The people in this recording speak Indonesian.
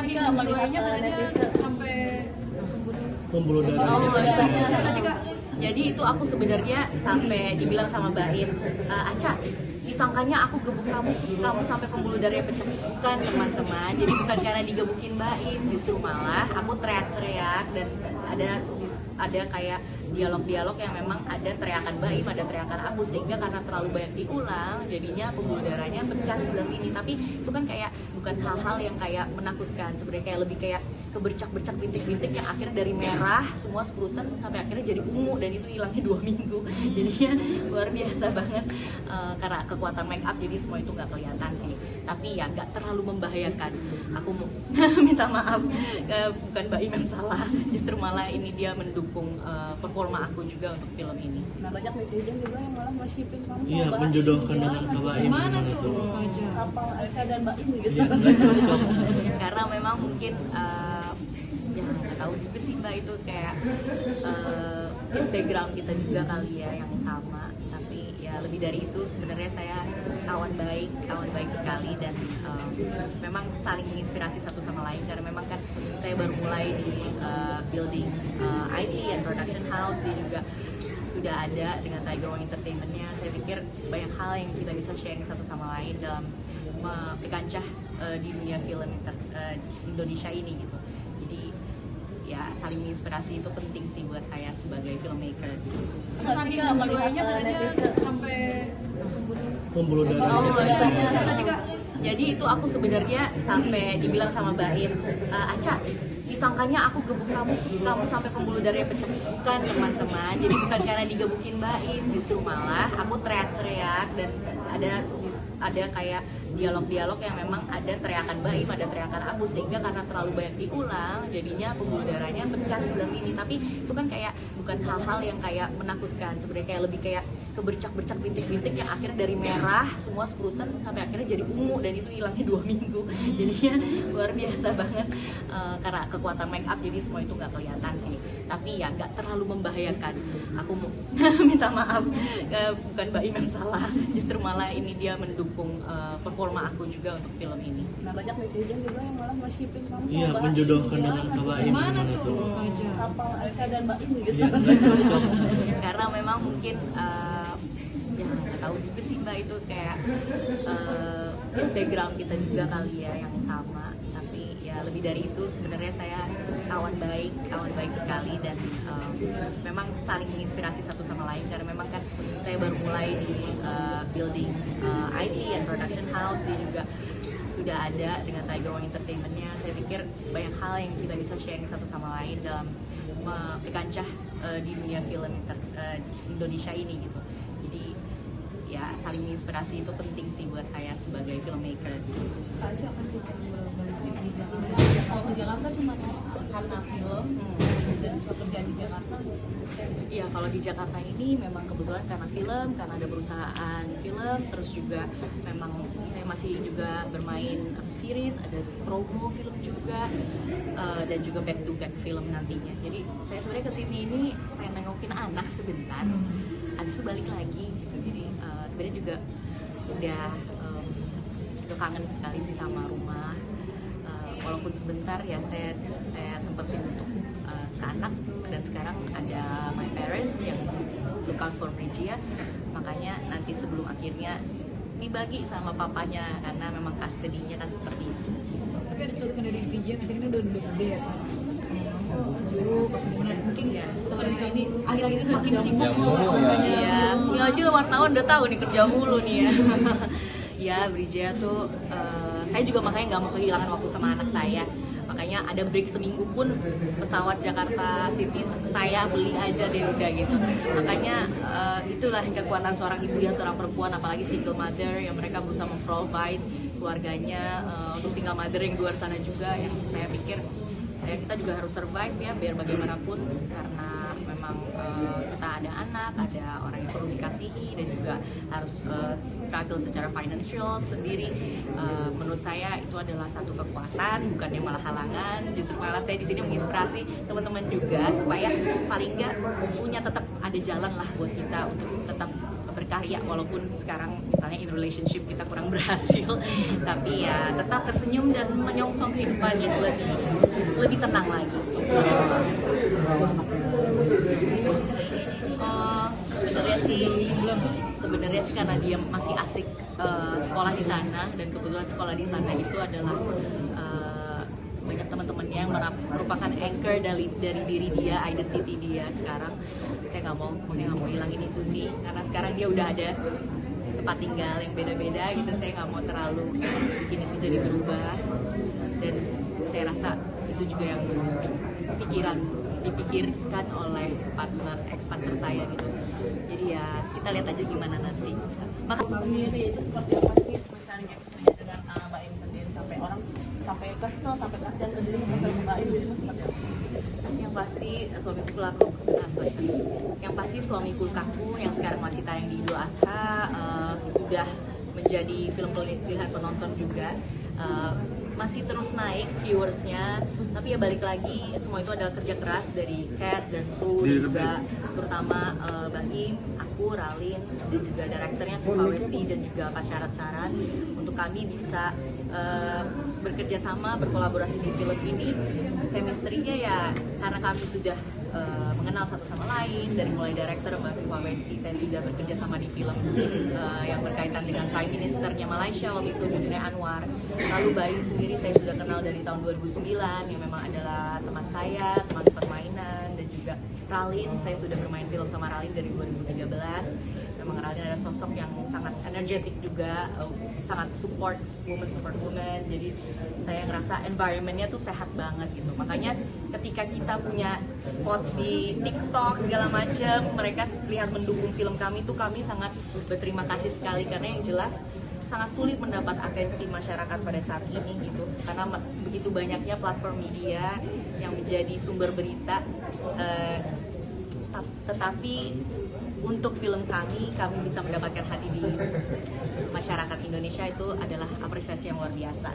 saking menjiwainya katanya sampai pembuluh darah. Gimana sih Kak? Jadi itu aku sebenarnya sampai dibilang sama Mbak Im, Aca, disangkanya aku gebuk kamu terus kamu sampai pembuluh darahnya pecah. Bukan teman-teman, jadi bukan karena digebukin Mbak Im, justru malah aku teriak-teriak dan ada kayak dialog-dialog yang memang ada teriakan Mbak Im, ada teriakan aku, sehingga karena terlalu banyak diulang jadinya pembuluh darahnya pecah di sebelah sini. Tapi itu kan kayak bukan hal-hal yang kayak menakutkan, sebenarnya kayak lebih kayak kebercak-bercak bintik-bintik yang akhirnya dari merah semua spruten sampai akhirnya jadi ungu, dan itu hilangnya 2 minggu. Jadinya luar biasa banget. Karena kekuatan make up jadi semua itu nggak kelihatan sih, tapi ya nggak terlalu membahayakan. Aku mau minta maaf, bukan Mbak Im yang salah, justru malah ini dia mendukung performa aku juga untuk film ini. Nah, banyak netizen juga yang malah nge-shipping kamu Iya, sama menjodohkan dengan Mbak Im. Gimana gimana tuh? Apa Aisyah dan Mbak Im gitu? Iya, nggak cocok. Karena memang mungkin ya nggak tahu juga sih Mbak, itu kayak background kita juga kali ya yang sama. Tapi ya lebih dari itu sebenarnya saya kawan baik sekali, dan memang saling menginspirasi satu sama lain. Karena memang kan saya baru mulai di building IP and production house, dia juga sudah ada dengan Tiger Wong Entertainment-nya. Saya pikir banyak hal yang kita bisa sharing satu sama lain dalam berkancah di dunia film Indonesia ini gitu. Jadi ya saling menginspirasi itu penting sih buat saya sebagai filmmaker. Saking menjiwainya katanya sampai Pembuluh darah. Gimana sih Kak? Jadi itu aku sebenarnya sampai dibilang sama Mbak Im, Aca, disangkanya aku gebuk kamu terus kamu sampai pembuluh darahnya pecah. Bukan teman-teman, jadi bukan karena digebukin Mbak Im, justru malah aku teriak-teriak dan ada kayak dialog-dialog yang memang ada teriakan Mbak Im, ada teriakan aku, sehingga karena terlalu banyak diulang jadinya pembuluh darahnya pecah di sebelah sini. Tapi itu kan kayak bukan hal-hal yang kayak menakutkan, sebenarnya kayak lebih kayak kebercak-bercak bintik-bintik yang akhirnya dari merah semua spruten sampai akhirnya jadi ungu, dan itu hilangnya 2 minggu. Jadinya luar biasa banget. Karena kekuatan make up jadi semua itu nggak kelihatan sih, tapi ya nggak terlalu membahayakan. Aku mau minta maaf, bukan Mbak Im yang salah, justru malah ini dia mendukung performa aku juga untuk film ini. Nah, banyak netizen juga yang malah nge-shipping kamu Iya, sama menjodohkan dengan Mbak Im. Gimana gimana tuh? Apa Aisyah dan Mbak Im gitu? Iya, nggak cocok. Karena memang mungkin ya nggak tahu juga sih Mbak, itu kayak background kita juga kali ya yang sama. Tapi ya lebih dari itu sebenarnya saya kawan baik sekali, dan memang saling menginspirasi satu sama lain. Karena memang kan saya baru mulai di building IP and production house, dia juga sudah ada dengan Tiger Wong Entertainment-nya. Saya pikir banyak hal yang kita bisa sharing satu sama lain dalam berkancah di dunia film Indonesia ini gitu. Jadi ya saling menginspirasi itu penting sih buat saya sebagai filmmaker. Aja kasih balik di Jakarta. Kalau ke Jakarta cuma karena film dan pekerjaan di Jakarta. Iya, kalau di Jakarta ini memang kebetulan karena film, karena ada perusahaan film, terus juga memang saya masih juga bermain series, ada promo film juga, dan juga back to back film nantinya. Jadi saya sebenarnya kesini ini pengen nengokin anak sebentar, habis itu balik lagi gitu. Jadi sebenarnya juga udah kangen sekali sih sama rumah. Walaupun sebentar ya saya sempetin untuk ke anak, dan sekarang ada my parents yang look out for Bridgia, makanya nanti sebelum akhirnya dibagi sama papanya, karena memang custody-nya kan seperti itu. Tapi ada contohkan dari Bridgia, misalnya udah gede ya kan. Sibuk, mungkin ya setelah ini akhir-akhir ini makin sibuk Iya, ini aja wartawan udah tahu nih kerja mulu nih ya. Ya, Bridgia tuh saya juga makanya nggak mau kehilangan waktu sama anak saya. Makanya ada break seminggu pun pesawat Jakarta City saya beli aja deh udah gitu. Makanya itulah kekuatan seorang ibu ya, seorang perempuan, apalagi single mother yang mereka berusaha memprovide keluarganya untuk single mother yang di luar sana juga, yang saya pikir ya kita juga harus survive ya biar bagaimanapun, karena memang kita ada anak, ada orang yang perlu dikasihi, dan juga harus struggle secara financial sendiri. Menurut saya itu adalah satu kekuatan, bukannya malah halangan. Justru malah saya di sini menginspirasi teman-teman juga supaya paling nggak punya tetap ada jalan lah buat kita untuk tetap berkarya walaupun sekarang misalnya in relationship kita kurang berhasil, tapi ya tetap tersenyum dan menyongsong kehidupan yang lebih tenang lagi. Sebenarnya sih karena dia masih asik sekolah di sana, dan kebetulan sekolah di sana itu adalah banyak teman-temannya yang merupakan anchor dari diri dia, identity dia sekarang. Saya nggak mau hilangin itu sih, karena sekarang dia udah ada tempat tinggal yang beda-beda gitu. Saya nggak mau terlalu bikin itu jadi berubah, dan saya rasa itu juga yang dipikirkan oleh ex-partner saya gitu. Jadi ya kita lihat aja gimana nanti. Sendiri itu seperti apa sih mencari chemistry dengan Mbak Im sendiri, sampai orang sampai kesel, sampai kasihan ke diri kesel ke Mbak Im, jadi seperti apa? Yang pasti suamiku kaku yang sekarang masih tayang di Idul Adha sudah menjadi film pilihan penonton juga. Masih terus naik viewersnya, tapi ya balik lagi semua itu adalah kerja keras dari cast dan kru, dan juga terutama Baim, aku, Ralin, dan juga direkturnya Viva Westi dan juga Pak Syarat untuk kami bisa bekerja sama, berkolaborasi di film ini. Chemistry-nya ya karena kami sudah mengenal satu sama lain, dari mulai director Mbak Viva Westi, saya sudah bekerja sama di film yang berkaitan dengan Prime Ministernya Malaysia waktu itu, judulnya Anwar. Lalu Baim sendiri saya sudah kenal dari tahun 2009, yang memang adalah teman saya, teman sepermainan, dan juga Ralin, saya sudah bermain film sama Ralin dari 2013. Memang Ralin adalah sosok yang sangat energetik juga, sangat support woman, jadi saya ngerasa environmentnya tuh sehat banget gitu. Makanya ketika kita punya spot di TikTok segala macam, mereka lihat mendukung film kami tuh kami sangat berterima kasih sekali, karena yang jelas sangat sulit mendapat atensi masyarakat pada saat ini gitu, karena begitu banyaknya platform media yang menjadi sumber berita, tetapi untuk film kami bisa mendapatkan hati di masyarakat Indonesia, itu adalah apresiasi yang luar biasa.